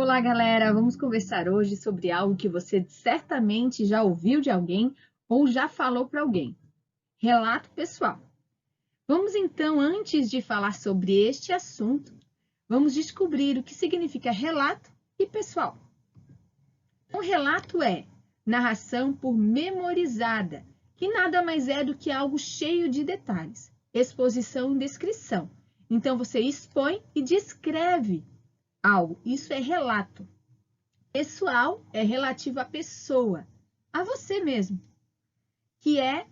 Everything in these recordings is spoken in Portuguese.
Olá, galera! Vamos conversar hoje sobre algo que você certamente já ouviu de alguém ou já falou para alguém. Relato pessoal. Vamos então, antes de falar sobre este assunto, vamos descobrir o que significa relato e pessoal. Um relato é narração por memorizada, que nada mais é do que algo cheio de detalhes, exposição e descrição. Então, você expõe e descreve algo. Isso é relato. Pessoal é relativo à pessoa, a você mesmo, que é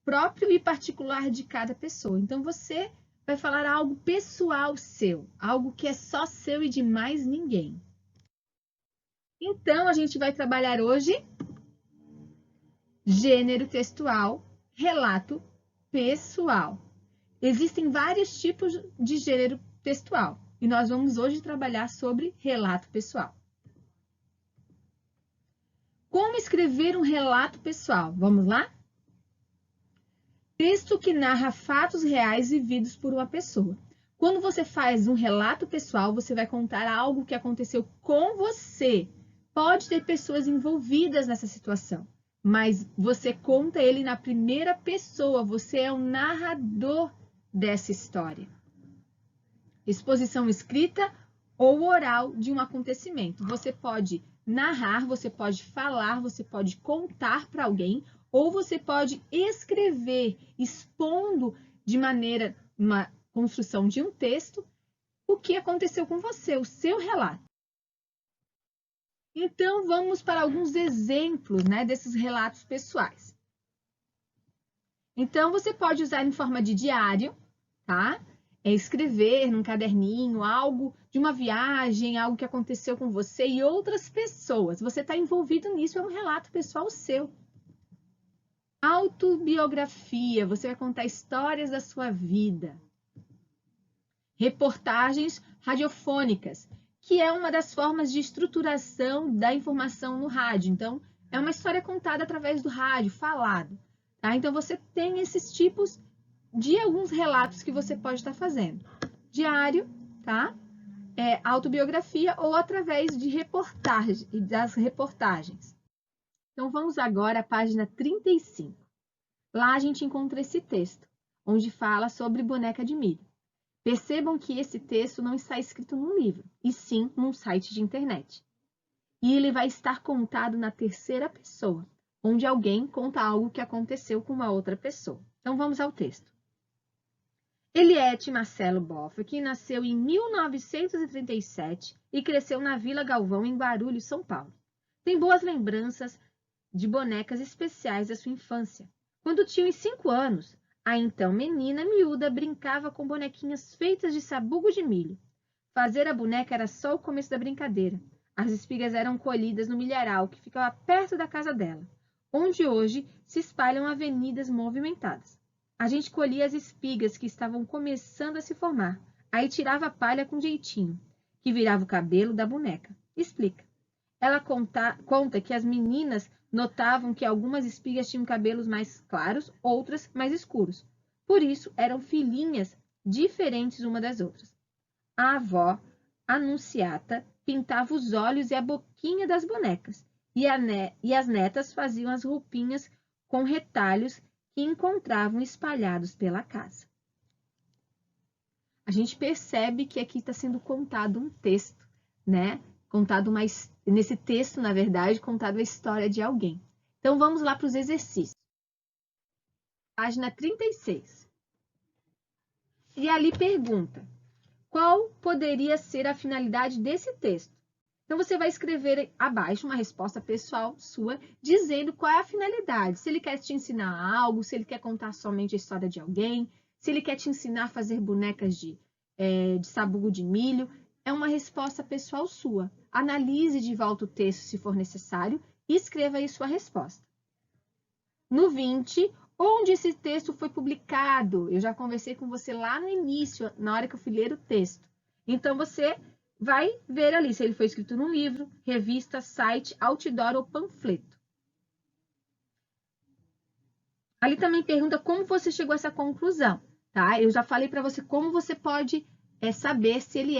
próprio e particular de cada pessoa. Então, você vai falar algo pessoal seu, algo que é só seu e de mais ninguém. Então, a gente vai trabalhar hoje gênero textual, relato pessoal. Existem vários tipos de gênero textual e nós vamos hoje trabalhar sobre relato pessoal. Como escrever um relato pessoal? Vamos lá? Texto que narra fatos reais vividos por uma pessoa. Quando você faz um relato pessoal, você vai contar algo que aconteceu com você. Pode ter pessoas envolvidas nessa situação, mas você conta ele na primeira pessoa. Você é o narrador dessa história. Exposição escrita ou oral de um acontecimento. Você pode narrar, você pode falar, você pode contar para alguém, ou você pode escrever, expondo de maneira, uma construção de um texto, o que aconteceu com você, o seu relato. Então, vamos para alguns exemplos, desses relatos pessoais. Então, você pode usar em forma de diário, tá? Escrever num caderninho algo de uma viagem, algo que aconteceu com você e outras pessoas. Você está envolvido nisso, é um relato pessoal seu. Autobiografia, você vai contar histórias da sua vida. Reportagens radiofônicas, que é uma das formas de estruturação da informação no rádio. Então, é uma história contada através do rádio, falado. Tá? Então, você tem esses tipos de alguns relatos que você pode estar fazendo. Diário, tá? Autobiografia ou através de reportagem, das reportagens. Então, vamos agora à página 35. Lá a gente encontra esse texto, onde fala sobre boneca de milho. Percebam que esse texto não está escrito num livro, e sim num site de internet. E ele vai estar contado na terceira pessoa, onde alguém conta algo que aconteceu com uma outra pessoa. Então, vamos ao texto. Eliette Marcelo Boff, que nasceu em 1937 e cresceu na Vila Galvão, em Guarulhos, São Paulo. Tem boas lembranças de bonecas especiais da sua infância. Quando tinha uns 5 anos, a então menina miúda brincava com bonequinhas feitas de sabugo de milho. Fazer a boneca era só o começo da brincadeira. As espigas eram colhidas no milharal, que ficava perto da casa dela, onde hoje se espalham avenidas movimentadas. A gente colhia as espigas que estavam começando a se formar. Aí tirava a palha com jeitinho, que virava o cabelo da boneca. Explica. Ela conta que as meninas notavam que algumas espigas tinham cabelos mais claros, outras mais escuros. Por isso, eram filhinhas diferentes uma das outras. A avó, Anunciata, pintava os olhos e a boquinha das bonecas, e as netas faziam as roupinhas com retalhos que encontravam espalhados pela casa. A gente percebe que aqui está sendo contado um texto, nesse texto, na verdade, contado a história de alguém. Então, vamos lá para os exercícios. Página 36. E ali pergunta, qual poderia ser a finalidade desse texto? Então, você vai escrever abaixo uma resposta pessoal sua, dizendo qual é a finalidade. Se ele quer te ensinar algo, se ele quer contar somente a história de alguém, se ele quer te ensinar a fazer bonecas de sabugo de milho. É uma resposta pessoal sua. Analise de volta o texto, se for necessário, e escreva aí sua resposta. No 20, onde esse texto foi publicado? Eu já conversei com você lá no início, na hora que eu fui ler o texto. Então, você vai ver ali se ele foi escrito num livro, revista, site, outdoor ou panfleto. Ali também pergunta como você chegou a essa conclusão, tá? Eu já falei para você como você pode saber se ele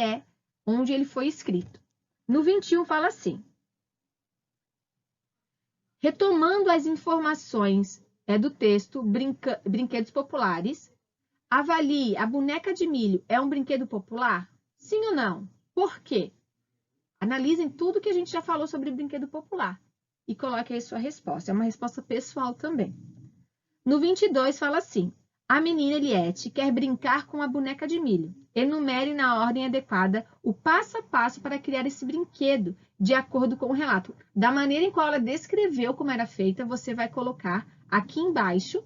onde ele foi escrito. No 21 fala assim: retomando as informações do texto, brinquedos populares, avalie, a boneca de milho é um brinquedo popular? Sim ou não? Por quê? Analisem tudo que a gente já falou sobre brinquedo popular e coloque aí sua resposta. É uma resposta pessoal também. No 22 fala assim: a menina Eliette quer brincar com a boneca de milho. Enumere na ordem adequada o passo a passo para criar esse brinquedo, de acordo com o relato. Da maneira em qual ela descreveu como era feita, você vai colocar aqui embaixo,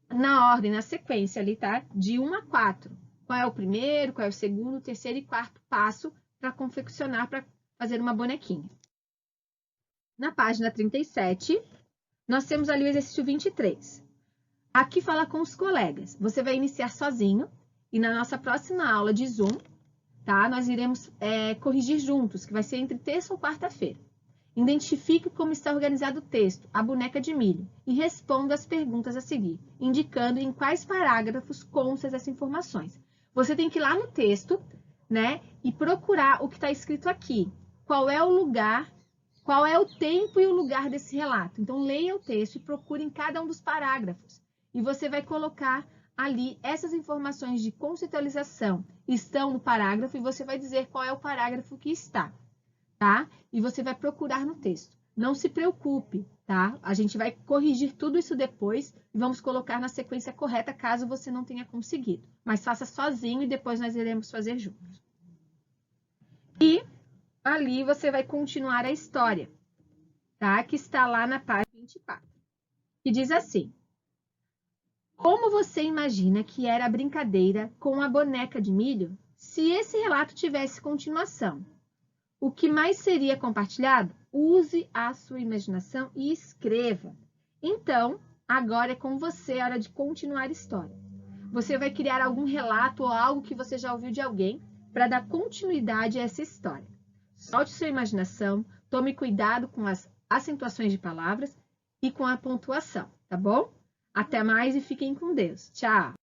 na ordem, na sequência ali, tá? De 1 a 4. Qual é o primeiro, qual é o segundo, terceiro e quarto passo para confeccionar, para fazer uma bonequinha. Na página 37, nós temos ali o exercício 23. Aqui fala com os colegas. Você vai iniciar sozinho e na nossa próxima aula de Zoom, tá? Nós iremos corrigir juntos, que vai ser entre terça ou quarta-feira. Identifique como está organizado o texto, a boneca de milho, e responda as perguntas a seguir, indicando em quais parágrafos constam essas informações. Você tem que ir lá no texto, né, e procurar o que está escrito aqui. Qual é o lugar, qual é o tempo e o lugar desse relato. Então, leia o texto e procure em cada um dos parágrafos. E você vai colocar ali essas informações de conceitualização estão no parágrafo e você vai dizer qual é o parágrafo que está, tá? E você vai procurar no texto. Não se preocupe, tá? A gente vai corrigir tudo isso depois e vamos colocar na sequência correta caso você não tenha conseguido. Mas faça sozinho e depois nós iremos fazer juntos. E ali você vai continuar a história, tá? Que está lá na página 24. Que diz assim: como você imagina que era a brincadeira com a boneca de milho se esse relato tivesse continuação? O que mais seria compartilhado? Use a sua imaginação e escreva. Então, agora é com você a hora de continuar a história. Você vai criar algum relato ou algo que você já ouviu de alguém para dar continuidade a essa história. Solte sua imaginação, tome cuidado com as acentuações de palavras e com a pontuação, tá bom? Até mais e fiquem com Deus. Tchau!